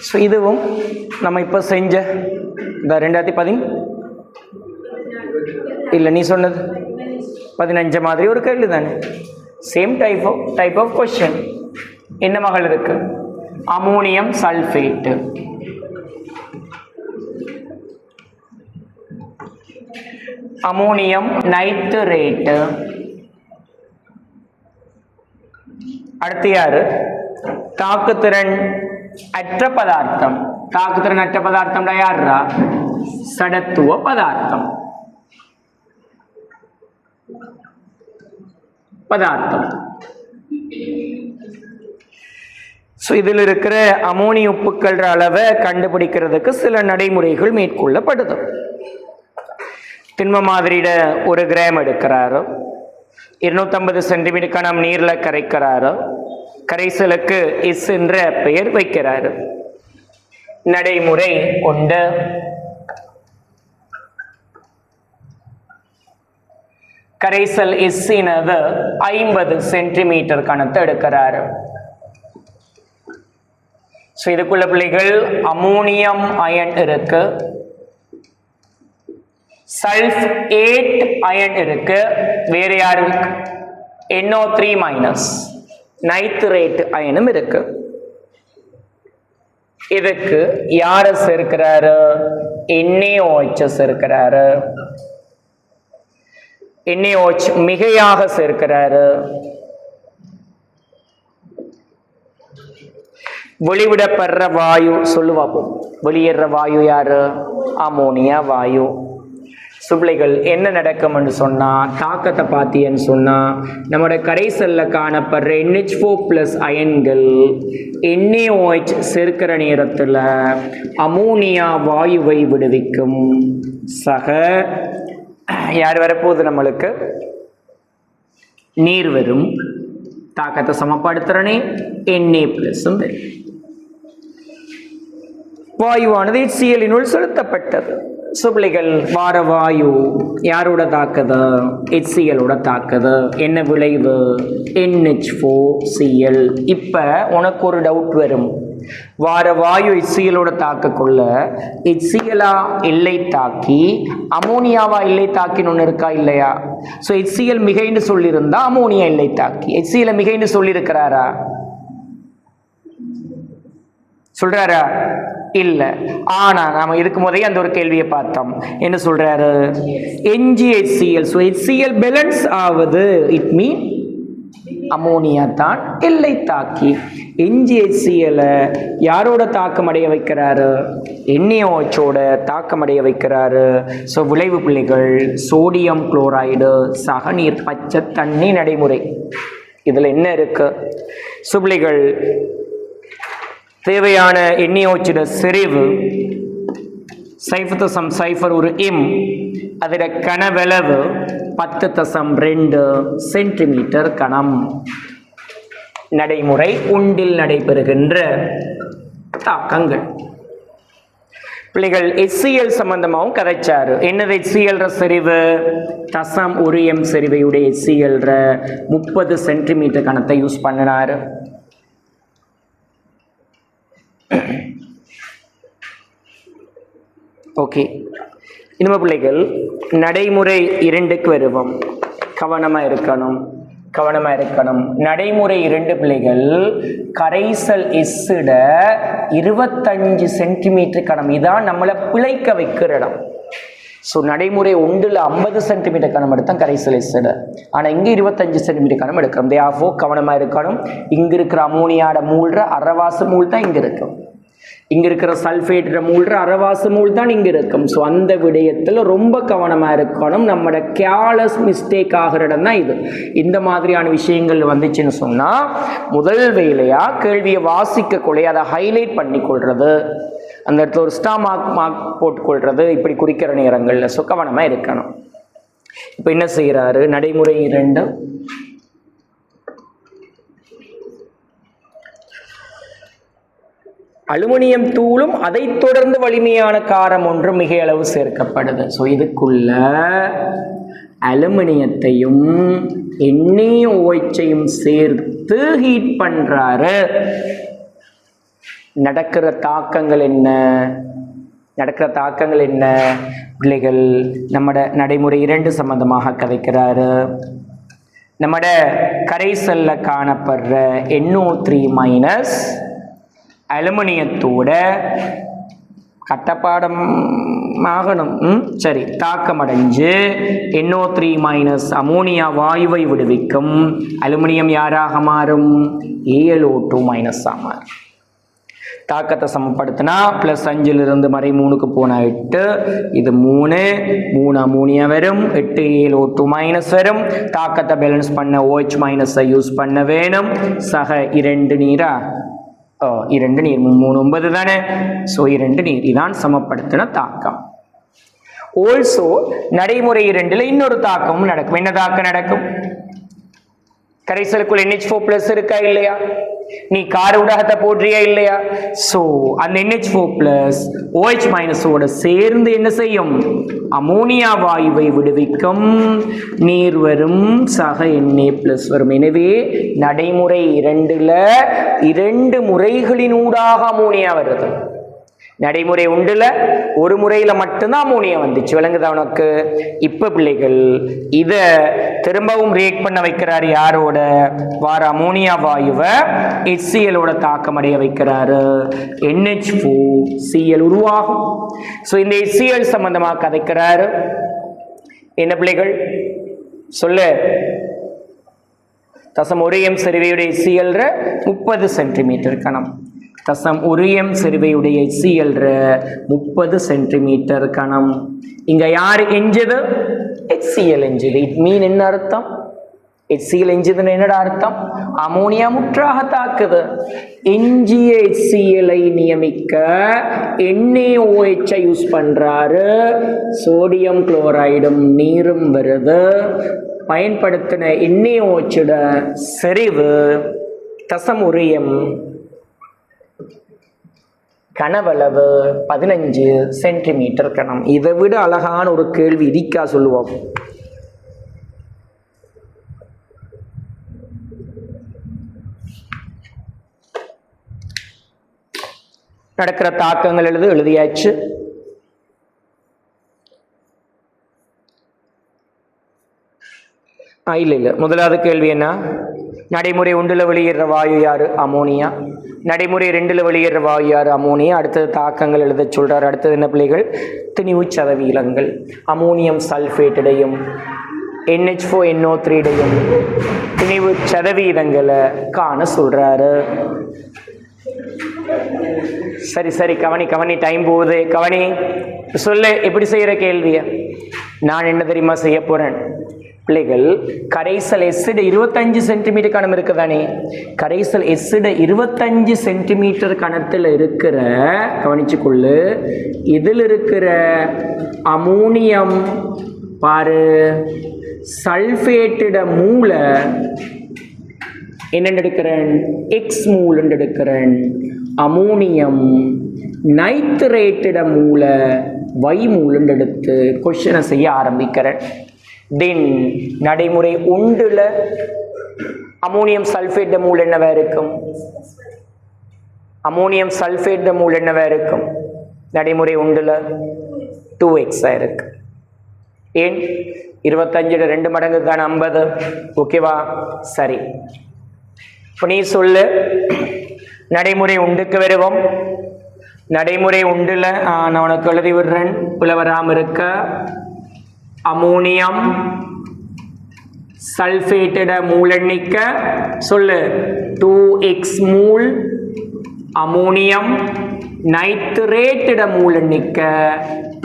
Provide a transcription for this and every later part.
So இதுவும் நம்ம இப்போ செஞ்ச இந்த 2010 இல்லை நீ சொன்னது 15 மாதிரி ஒரு கேள்வி தானே. Same type of question. என்ன மகள் இருக்கு? அமோனியம் சல்ஃபேட்டு, அமோனியம் நைட்ரேட்டு, அடுத்து யாரு? தாக்குத்திறன் அற்ற பதார்த்தம். தாக்குத்திறன் அற்ற பதார்த்தம் யாரா? சடத்துவ பதார்த்தம். ஸோ இதில் இருக்கிற அமோனிய உப்புக்கள் அளவை கண்டுபிடிக்கிறதுக்கு சில நடைமுறைகள் மேற்கொள்ளப்படுது. திண்ம மாதிரியிட 1 கிராம் எடுக்கிறாரோ, 250 சென்டிமீட்டர் கனம் நீரில் கரைக்கிறாரோ, கரைசலுக்கு இஸ் என்ற பெயர் வைக்கிறாரு. நடைமுறை கொண்ட கரைசல் இஸ்ஸினது 50 சென்டிமீட்டர் கணத்தை எடுக்கிறாரு. ஸோ இதுக்குள்ள பிள்ளைகள் அமோனியம் அயன் இருக்கு, சல்ஃபேட் அயன் இருக்கு, வேற யாரு? NO3- நைட்ரேட் அயனும் இருக்கு. இதுக்கு யார சேர்க்கிறாரு? NaOH சேர்க்கிறாரு. NaOH மிகையாக சேர்க்கிறாரு. வெளிவிடப்படுற வாயு சொல்லுவாப்போம். வெளியேற வாயு யாரு? அமோனியா வாயு. சுப்ளைகள் என்ன நடக்கும் என்று சொன்னா, தாக்கத்தை பார்த்தீன்னு சொன்னா, நம்மளோட கரைசல்ல காணப்படுற NH4+ அயன்கள் NaOH சேர்க்கிற நேரத்தில் அமோனியா வாயுவை விடுவிக்கும். சக யார் வரப்போகுது? நம்மளுக்கு நீர் வரும். தாக்கத்தை சமப்படுத்துறனே Na+ வரும். வாயுவானது HCl செலுத்தப்பட்டது. சுப்ளிகள் வார வாயு யாரோட தாக்குது? HCl தாக்குது. என்ன விளைவு? NH4Cl. இப்ப உனக்கு ஒரு டவுட் வரும். வார வாயு HCl தாக்கக்குள்ள HCl எல்லை தாக்கி அமோனியாவா எல்லை தாக்கின்னு ஒன்று இருக்கா இல்லையா? ஸோ HCl மிகைன்னு சொல்லியிருந்தா அமோனியா எல்லை தாக்கி. HCl மிகைன்னு சொல்லியிருக்கிறாரா? சொல்றாரா? இல்ல. ஆனா நாம இதுக்கு முதலே அந்த ஒரு கேள்வியை பார்த்தோம். என்ன சொல்றாரு? NgHCl. ஸோ HCl பேலன்ஸ் ஆகுது. இட் மீன் அமோனியா தான் எல்லை தாக்கி. NgHCl யாரோட தாக்கமடைய வைக்கிறாரு? NaOH தாக்கமடைய வைக்கிறாரு. ஸோ விளைவு புள்ளிகள் சோடியம் குளோரைடு சகநீர் பச்சை தண்ணி நடைமுறை. இதுல என்ன இருக்கு? சுப்ளிகள் தேவையான NaOH செறிவு சைஃபர் ஒரு எம். அதோட கனவளவு 10.2 சென்டிமீட்டர் கனம். நடைமுறை ஒன்றில் நடைபெறுகின்ற தாக்கங்கள். பிள்ளைகள் HCl சம்பந்தமாகவும் கதைச்சாரு. என்னது HCl செறிவு? 0.1 m செறிவையுடைய HCl 30 சென்டிமீட்டர் கணத்தை யூஸ் பண்ணினாரு. ஓகே, இனிமே பிள்ளைகள் நடைமுறை 2க்கு வருவோம். கவனமா இருக்கணும். நடைமுறை 2 பிள்ளைகள் கரைசல் எஸ்ஸிட 25 சென்டிமீட்டர் கனம். இதான் நம்மளை பிழைக்க வைக்கிற இடம். ஸோ நடைமுறை 1ல் 50 சென்டிமீட்டர் கனம் எடுத்தான் கரைசல் எஸ்ஸிட. ஆனால் இங்கே 25 சென்டிமீட்டர் கனம் எடுக்கிறோம். தேவோ கவனமாக இருக்கணும். இங்கே இருக்கிற அமோனியாட மூழ்ற அரைவாசி மூல் தான் இங்கே இருக்கும். இங்க இருக்கிற சல்ஃபேட் மூழ்ற அரைவாசி மூல் தான் இங்க இருக்கும். ஸோ அந்த விடயத்தில் ரொம்ப கவனமா இருக்கணும். நம்மளோட கேர்லெஸ் மிஸ்டேக் ஆகிற இடம் தான் இது. இந்த மாதிரியான விஷயங்கள் வந்துச்சுன்னு சொன்னா முதல் வேலையா கேள்வியை வாசிக்க கொள்ளை அதை ஹைலைட் பண்ணி கொள்றது, அந்த இடத்துல ஒரு ஸ்டார் மார்க் போட்டுக்கொள்றது, இப்படி குறிக்கிற நேரங்கள்ல. ஸோ கவனமா இருக்கணும். இப்போ என்ன செய்யறாரு? நடைமுறை 2 அலுமினியம் தூளும் அதை தொடர்ந்து வலிமையான காரம் ஒன்று மிக அளவு சேர்க்கப்படுது. ஸோ இதுக்குள்ள அலுமினியத்தையும் NaOH சேர்த்து ஹீட் பண்றாரு. நடக்கிற தாக்கங்கள் என்ன பிள்ளைகள்? நம்மட நடைமுறை 2 சம்பந்தமாக கதைக்கிறாரு. நம்மட கரைசல்ல காணப்படுற NO3- அலுமினியத்தோட கட்டப்பாடம் ஆகணும். சரி, தாக்கமடைஞ்சு NO3- அமோனியா வாயுவை விடுவிக்கும். அலுமினியம் யாராக மாறும்? AlO2- மாறும். தாக்கத்தை சமப்படுத்தினா +5 -3க்கு போனா 8, இது 3 அமோனியா வரும், 8 AlO2- வரும். தாக்கத்தை பேலன்ஸ் பண்ண OH- யூஸ் பண்ண வேணும். சக 2 நீரா? 2 நீர், 3 9 தானே. ஸோ 2 நீர் இதான் சமப்படுத்தின தாக்கம். ஆல்சோ நடைமுறை 2ல் இன்னொரு தாக்கமும் நடக்கும். என்ன தாக்கம் நடக்கும்? கரைசலுக்குள் NH4+ இருக்கா இல்லையா? நீ கார ஊடகத்தை போடுறியா இல்லையா? சோ அந்த NH4+ OH- சேர்ந்து என்ன செய்யும்? அமோனியா வாயுவை விடுவிக்கும். நீர் வரும், சக Na+ வரும். எனவே நடைமுறை 2ல் 2 முறைகளினூடாக அமோனியா வருது. நடைமுறை 1ல் ஒரு முறையில மட்டும்தான் அமோனியா வந்துச்சு. விளங்குதா உனக்கு? இப்ப பிள்ளைகள் இத திரும்பவும் ரியாக்ட் பண்ண வைக்கிறாரு. யாரோட? வார அமோனியா வாயுவை HCl தாக்கமடைய வைக்கிறாரு. NH4Cl உருவாகும். சோ இந்த HCl சம்பந்தமாக கதைக்கிறாரு. என்ன பிள்ளைகள் சொல்லு? தசம் 1 m செறிவையுடைய HCl 30 சென்டிமீட்டர் கணம். தசம் 1 m செறிவையுடைய HCl 30 சென்டிமீட்டர் கணம். இங்க யாரு எஞ்சது? HCl எஞ்சது. இட் மீன் என்ன அர்த்தம்? HCl எஞ்சதுன்னு என்னடா அர்த்தம்? அமோனியா முற்றாக தாக்குது. எஞ்சிய HCl நியமிக்க NaOH யூஸ் பண்றாரு. சோடியம் குளோரைடும் நீரும் வருது. பயன்படுத்தின NaOH செறிவு தசம் 1 m, கனவளவு 15 சென்டிமீட்டர் கணம். இதை விட அழகான ஒரு கேள்வி இருக்கா சொல்லுவோம்? நடக்கிற தாக்கங்கள் எழுதியாச்சு. இல்ல முதலாவது கேள்வி என்ன? நடைமுறை 1ல் வெளியேற வாயு யாரு? அமோனியா. நடைமுறை 2ல் வெளியேற வாயு யாரு? அமோனியா. அடுத்தது தாக்கங்கள் எழுத சொல்றாரு. அடுத்தது என்ன பிள்ளைகள்? திணிவு சதவீதங்கள். அமோனியம் சல்பேட்டையும் NH4NO3 திணிவு சதவீதங்களை காண சொல்றாரு. சரி கவனி, டைம் போகுது. கவனி, சொல்லு எப்படி செய்யற கேள்விய. நான் என்ன தெரியுமா செய்ய போறேன் பிள்ளைகள்? கரைசல் எசிட் 25 சென்டிமீட்டர் கணம் இருக்குதானே? கரைசல் எசிட் 25 சென்டிமீட்டர் கணத்தில் இருக்கிற, கவனிச்சுக்கொள்ளு, இதில் இருக்கிற அமோனியம் பாரு சல்பேட்டிட மூல என்ன எடுக்கிறேன்? X மூல் எடுக்கிறேன். அமோனியம் நைட்ரேட்டிட மூல Y மூல் எடுத்து கொஸ்டினை செய்ய ஆரம்பிக்கிறேன். தென் நடைமுறை 1ல் அமோனியம் சல்பேட் மூல் என்னவா இருக்கும்? அமோனியம் சல்பேட் மூல் என்னவா இருக்கும்? நடைமுறை 1ல் 2x இருக்கு. ஏன்? 25 2 மடங்கு தான் 50. ஓகேவா? சரி, இப்போ நீ சொல்லு. நடைமுறை 1க்கு வருவோம். நடைமுறை 1ல் நான் உனக்கு எழுதி விடுறேன், புலவராம இருக்க. அமோனியம் சல்பேட்டிட மூல் எண்ணிக்கை சொல்லு 2x மூல். அமோனியம் நைட்ரேட்டிட மூல் எண்ணிக்கை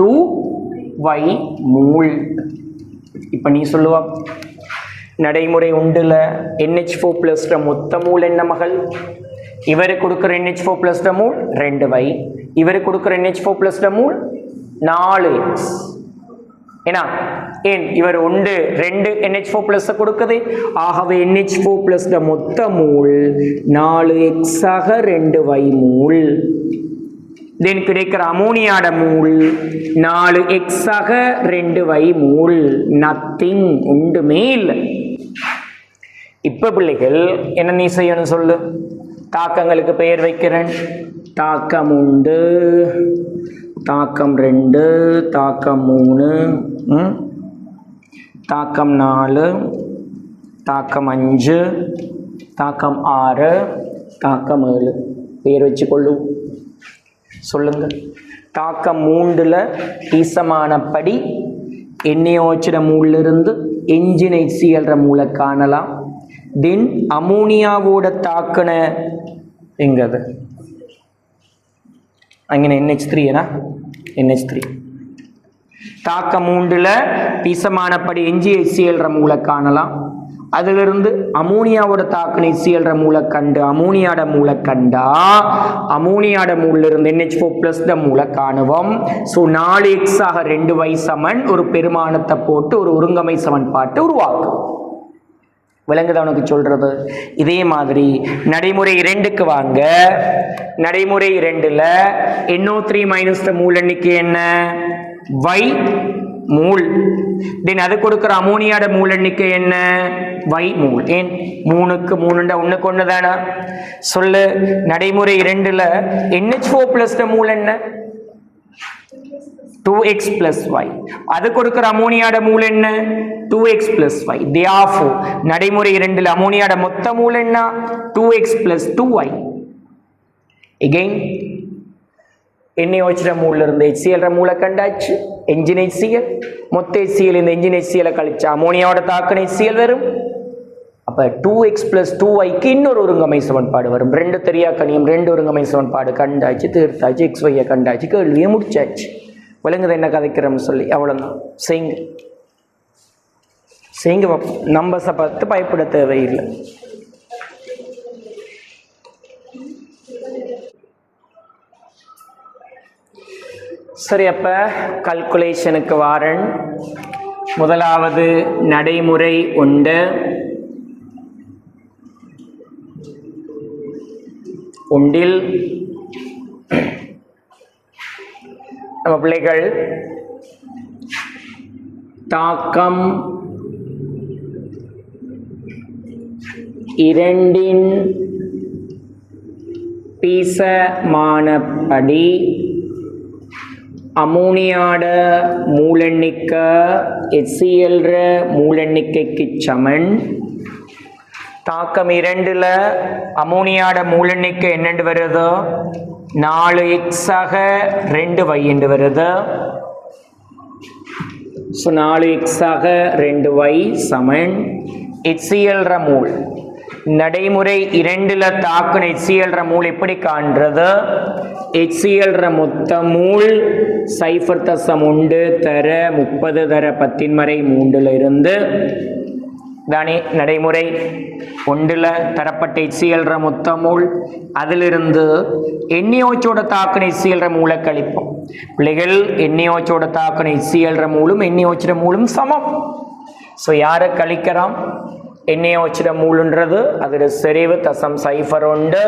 2y மூல். இப்ப நீ சொல்லுவா நடைமுறை 1ல் NH4+ மொத்த மூல் என்ன மகள்? இவருக்கு கொடுக்குற NH4+ மூல் 2y, இவருக்கு கொடுக்குற NH4+ மூல் 4x. ஏன்னா ஏன் இவர் 2 NH4+ கொடுக்குது. ஆகவே NH4+ மொத்த மூல் 4x ஆக 2y மூல். தென் கிடைக்கிற அமோனியாட மூல் 4x ஆக 2y மூல், நத்திங், ஒன்றுமே இல்லை. இப்ப பிள்ளைகள் என்ன நீ செய்யணும் சொல்லு. தாக்கங்களுக்கு பெயர் வைக்கிறேன். தாக்கம் 1, தாக்கம் 2, தாக்கம் 3, தாக்கம் 4, தாக்கம் 5, தாக்கம் 6, தாக்கம் 7 பெயர் வச்சு கொள்ளும். சொல்லுங்க. தாக்கம் 3ல் ஈசமானப்படி NaOH மூலிலிருந்து என்ஜின் HCl மூளை காணலாம். தென் அமோனியாவோட தாக்கின எங்கது அங்கே NH3 NH3 தாக்கம் 3ல் ஈசமானப்படி NaHCl மூளை காணலாம். அதிலிருந்து அமோனியாவோட தாக்கின HCl மூளை கண்டு அமோனியாட மூளை கண்டா அமோனியாட மூலிலிருந்து NH4+ மூளை காணுவோம். ஸோ 4x ஆக 2y சமன் ஒரு பெருமானத்தை போட்டு ஒரு ஒருங்கமை சமன்பாட்டை உருவாக்கும். விளங்குதா உனக்கு சொல்றது? இதே மாதிரி நடைமுறை 2க்கு வாங்க. நடைமுறை 2ல் NO3- மூல் எண்ணிக்கை என்ன? y மூல். தென் அது கொடுக்கிற அமோனியாட மூல் எண்ணிக்கை என்ன? y மூல். ஏன் 3க்கு 3 ஒண்ணுக்கு ஒண்ணு தானே? சொல்லு. நடைமுறை 2ல் NH4+ மூல் என்ன? 2x plus y. அது கொடுக்கிற அமோனியாட மூல் என்ன? 2x plus y. therefore நடைமுறை 2ல் அமோனியாட மொத்த மூல் என்ன? 2x plus 2y. again NaOH மூல்ல இருந்து HCl மூளை கண்டாச்சு. என்ஜின் HCl மொத்த HCl இந்த என்ஜின் HCl கழிச்சா அமோனியாவோட தாக்கின HCl வரும். அப்ப 2x plus 2yக்கு இன்னொரு ஒருங்கமை சமன்பாடு வரும். 2 தெரியா கணியம் 2 ஒருங்கமை சமன்பாடு கண்டாச்சு, தீர்த்தாச்சு, xy கண்டாச்சு, கேள்வியை முடிச்சாச்சு. விளங்குது என்ன கதைக்கிறோம்னு சொல்லி. அவ்வளோதான். செய்யுங்க செய்யுங்க. நம்பர்ஸை பார்த்து பயப்பட தேவையில்லை. சரி, அப்ப கல்குலேஷனுக்கு வாரன். முதலாவது நடைமுறை 1. ஒன்றில் நம்ம பிள்ளைகள் தாக்கம் 2ன் பீசமானப்படி அமோனியாட மூலெண்ணிக்கை HCl மூலெண்ணிக்கைக்கு சமன். தாக்கம் 2ல் அமோனியாட மூலெண்ணிக்கை என்னென்று வருது? 4x ஆக 2y என்று வருது. ஸோ 4x ஆக 2y சமன் HCl மூல். நடைமுறை 2ல் தாக்குன HCl மூல் எப்படி காண்றது? HCl மொத்த மூல் 0.1 தர 30 தர 10⁻³ இருந்து தானே நடைமுறை 1ல் தரப்பட்ட HCl மொத்த மூல். அதிலிருந்து NaOH தாக்குன HCl மூலை கழிப்போம். பிள்ளைகள் NaOH தாக்குன HCl மூலும் NaOH மூலும் சமம். ஸோ யாரை கழிக்கிறோம்? NaOH மூலுன்றது அதோட செறிவு 0.01,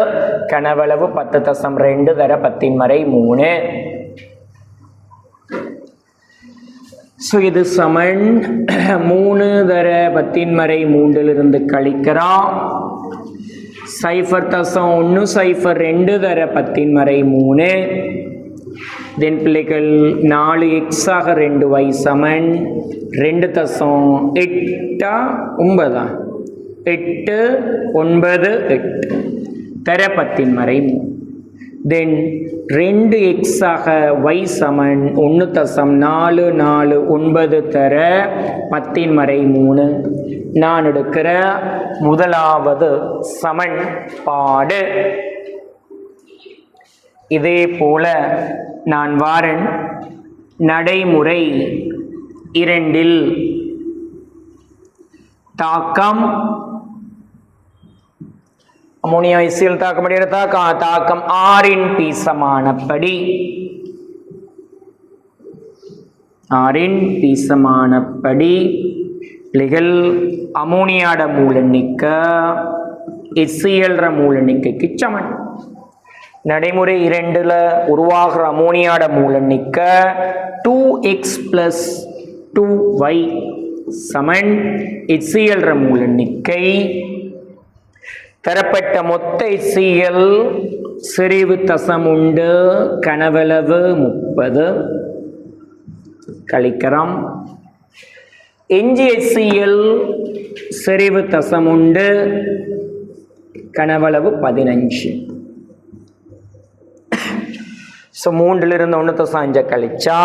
கனவளவு 10.2 தர 10⁻³. ஸோ இது சமன் 3 தர 10⁻³ இருந்து கழிக்கிறோம். 0.1 0.2 தர 10⁻³. தென் பிள்ளைகள் 4x ஆக 2y சமன் 2.8 8 9 8 தர 10⁻³. தென் 2x ஆக y சமன் 1.449 தர 10⁻³. நான் எடுக்கிற முதலாவது சமன்பாடு. இதே போல நான் வாரன் நடைமுறை 2ல் தாக்கம் அமோனியா HCl தாக்கம் தாக்கம் 6ன் பீசமானப்படி பிள்ளைகள் அமோனியாட மூலெண்ணிக்கை HCl மூலெண்ணிக்கைக்கு சமன். நடைமுறை 2ல் உருவாகிற அமோனியாட மூலெண்ணிக்க 2x + 2y சமன் HCl மூலெண்ணிக்கை தரப்பட்ட மொத்த HCl செறிவு தசம் உண்டு கனவளவு 30 கழிக்கிறோம். எஞ்சி HCl செறிவு தசம் உண்டு கனவளவு 15. ஸோ 3லிருந்து 1.5 கழிச்சா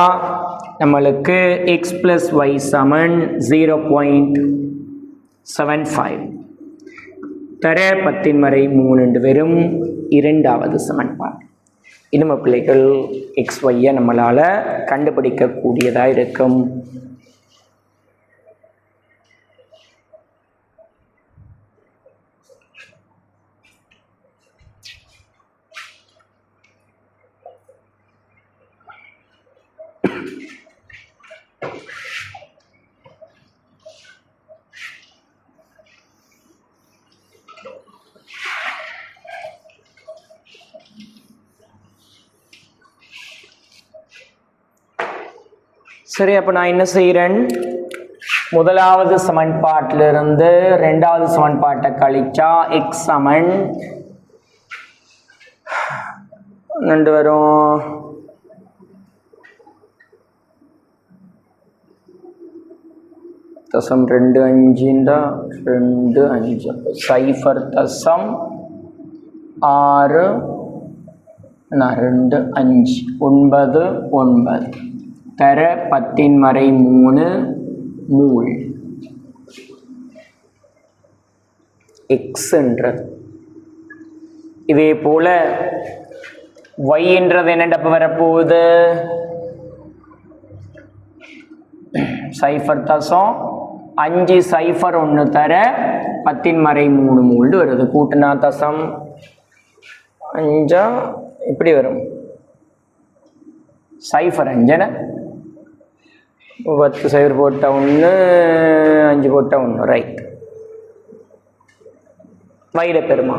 நம்மளுக்கு x + y சமன் 0.75 தர 10⁻3 வெறும் 2வது சமன்பாடு. இனிமே பிள்ளைகள் XY நம்மளால் கண்டுபிடிக்கக்கூடியதாக இருக்கும். சரி, அப்போ நான் என்ன செய்கிறேன், முதலாவது சமன்பாட்டிலிருந்து 2வது சமன்பாட்டை கழிச்சா x சமன் 2 வரும். தசம் 25 25 0.625 9 தர 10⁻3 மூல் x என்றது. இதே போல y என்றது என்னடப்பு வரப்போகுது 0.501 தர 10⁻3 மூல் வருது. கூட்டினா தசம் 5 இப்படி வரும் 0.5 10 0 போட்ட 1 5 போட்ட 1 ரைட். வைர பெருமா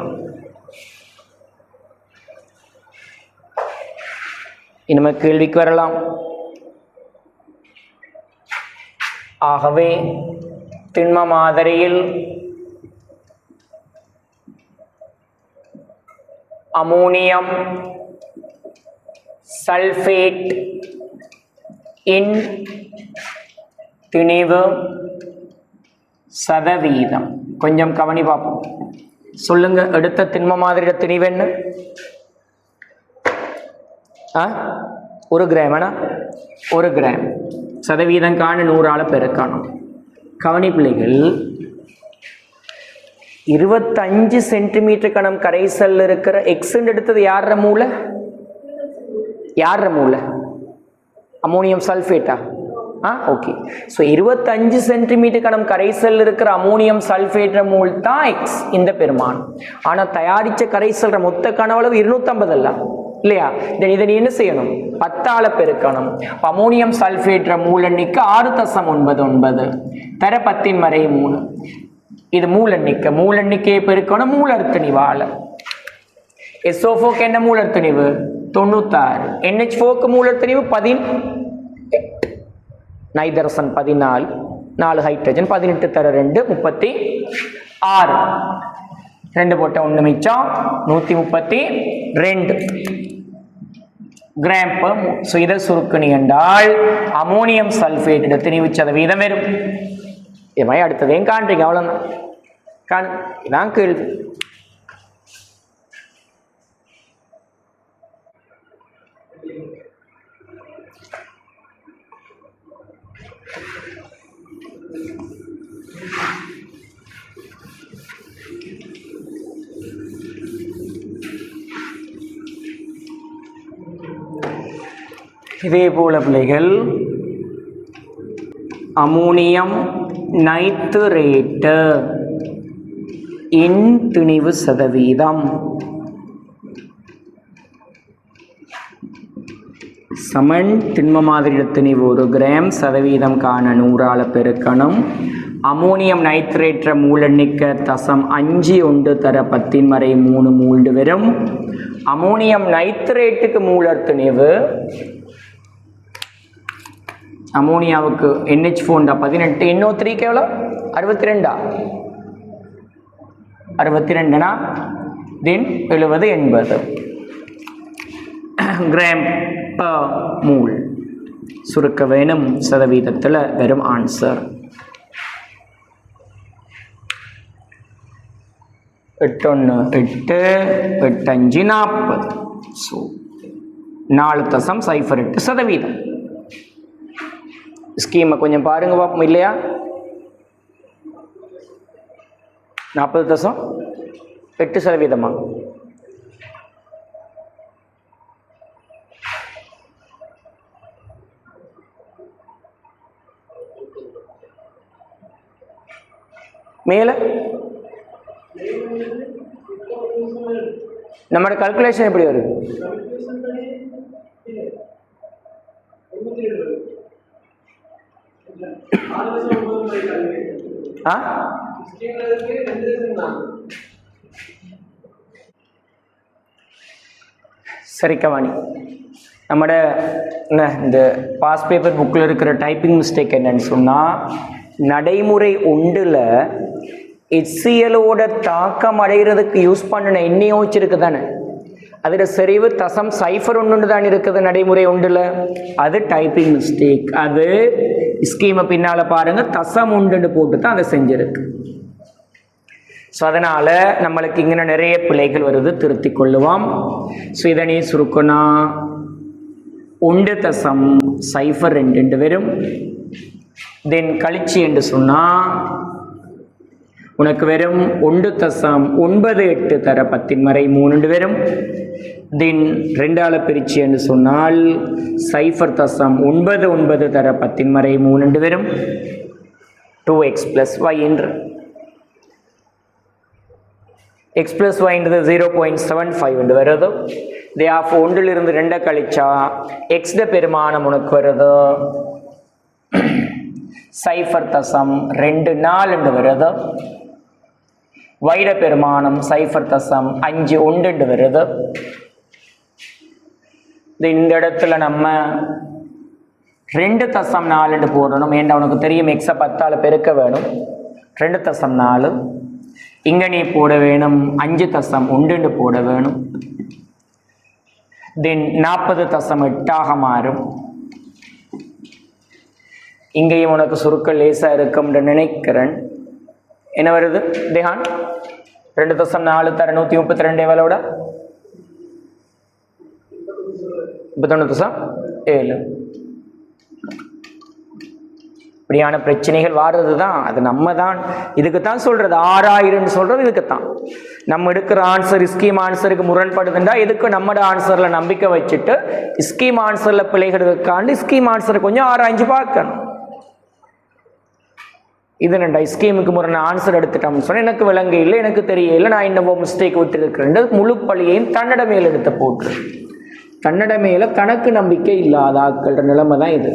இனிமே கேள்விக்கு வரலாம். ஆகவே திண்ம மாதிரியில் அமோனியம் சல்ஃபேட் இன் திணிவு சதவீதம் கொஞ்சம் கவனி பார்ப்போம். சொல்லுங்க, எடுத்த திண்ம மாதிரியோட திணிவு என்ன? 1 கிராம். 1 கிராம் சதவீதம் காண 100ஆல் பெருக்கணும். கவனி பிள்ளைகள், 25 சென்டிமீட்டர் கணம் கரைசல் இருக்கிற எக்ஸ் எடுத்தது யார மூல? அமோனியம் சல்ஃபேட்டா? ஓகே. ஸோ 25 சென்டிமீட்டர் கணம் கரைசல் இருக்கிற அமோனியம் சல்ஃபேட் மூல் தான் எக்ஸ் இந்த பெருமானம். ஆனால் தயாரித்த கரைசல்ற மொத்த கனவளவு 250 அல்ல இல்லையா? இதை என்ன செய்யணும்? 10ஆல் பெருக்கணும். அமோனியம் சல்ஃபேட் மூலெண்ணிக்க 6.99 தர 10⁻3. இது மூலெண்ணிக்கையை பெருக்கணும் மூலர்த்திணிவால. SO4க்கு என்ன மூலர்த்திணிவு? 96. NH4க்கு மூலர்த்திணிவு 18. நைதரசன் 14, 4 ஹைட்ரஜன் 18 தர 2 36. 2 போட்ட 1 மிச்சம் 132 கிராம் per mole. ஸோ இதை சுருக்கணி என்றால் அமோனியம் சல்ஃபேட் திணிவு சதவீதம் வரும். இது மாதிரி அடுத்ததையும் காண்றீங்க, அவ்வளோதான். இதான் கேள்வி. இதே போல பிள்ளைகள் அமோனியம் நைட்ரேட்டு இன் திணிவு சதவீதம் சமன் திண்ம மாதிரி திணிவு 1 கிராம் சதவீதம் காண 100ஆல் பெருக்கணும். அமோனியம் நைட்ரேற்ற மூலெண்ணிக்க 0.51 தர 10⁻3 மூல்டு வரும். அமோனியம் நைட்ரேட்டுக்கு மூலர் திணிவு அமோனியாவுக்கு NH4 18 NO3 எவ்வளோ 62 62னா தென் 70 80 கிராம் பர் மூல் சுருக்க வேணும் சதவீதத்தில் வெறும் ஆன்சர் 8 8 8 5 40 ஸோ 4.08%. ஸ்கீமை கொஞ்சம் பாருங்க பார்ப்போம் இல்லையா 40.8%. மேலே நம்மளோட கால்குலேஷன் எப்படி வருது சரி கவானி நம்மட இந்த பாஸ் பேப்பர் புக்கில் இருக்கிற டைப்பிங் மிஸ்டேக் என்னன்னு சொன்னால் நடைமுறை ஒன்றில் HClஓட தாக்கம் அடைகிறதுக்கு யூஸ் பண்ணின எண்ணெய் வச்சிருக்கு தானே அதில் செறிவு தசம் 0.1 தான் இருக்குது நடைமுறை ஒன்றில் அது டைப்பிங் மிஸ்டேக். அது ஸ்கீமை பின்னால் பாருங்கள் தசம் 1 போட்டு தான் அதை செஞ்சுருக்கு. ஸோ அதனால் நம்மளுக்கு இங்கே நிறைய பிழைகள் வருது திருத்தி கொள்ளுவோம். ஸோ இதனை சுருக்கனா 1.02 வரும். தென் கழிச்சு என்று சொன்னால் உனக்கு வெறும் 1.98 தர 10⁻³ வரும். தென் 2ஆல் பிரிச்சு என்று சொன்னால் 0.99 தர 10⁻³ வரும். 2x + y என்று x + y என்றது 0.75 என்று வருது. தேர்ஃபோர் 1லிருந்து 2 கழிச்சா x பெருமானம் உனக்கு வருது 0.24 என்று வருது. வைட பெருமானம் 0.51 வருது. இந்த இடத்துல நம்ம 2.4 போடணும். ஏன்னா உனக்கு தெரியும் எக்ஸை 10ஆல் பெருக்க வேணும். 2.4 இங்கே நீ போட வேணும் 5.1 போட வேணும். தென் 40.8 மாறும். இங்கேயும் உனக்கு சுருக்க லேசாக இருக்கும்னு நினைக்கிறேன். என்ன வருது தேஹான் 2.4 தர 132 எவ்வளோட 31.7. இப்படியான பிரச்சனைகள் வாடுறது தான். அது நம்ம தான் இதுக்கு தான் சொல்றது 6000 சொல்றது இதுக்கு தான். நம்ம எடுக்கிற ஆன்சர் ஸ்கீம் ஆன்சருக்கு முரண்படுதுண்டா இதுக்கு நம்மட ஆன்சர்ல நம்பிக்கை வச்சுட்டு ஸ்கீம் ஆன்சர்ல பிழைகிறதுக்காண்டி ஸ்கீம் ஆன்சரை கொஞ்சம் ஆராய்ஞ்சு பார்க்கணும். இது நண்டா ஸ்கீமுக்கு முறை ஆன்சர் எடுத்துட்டோம்னு சொன்னால் எனக்கு விளங்க இல்லை, எனக்கு தெரியல, நான் என்னவோ மிஸ்டேக் விட்டுருக்கிறேன். முழு பழியையும் தன்னட மேல் எடுத்து போட்டு தன்னட மேல கணக்கு நம்பிக்கை இல்லாத ஆட்கள நிலைமை தான் இது.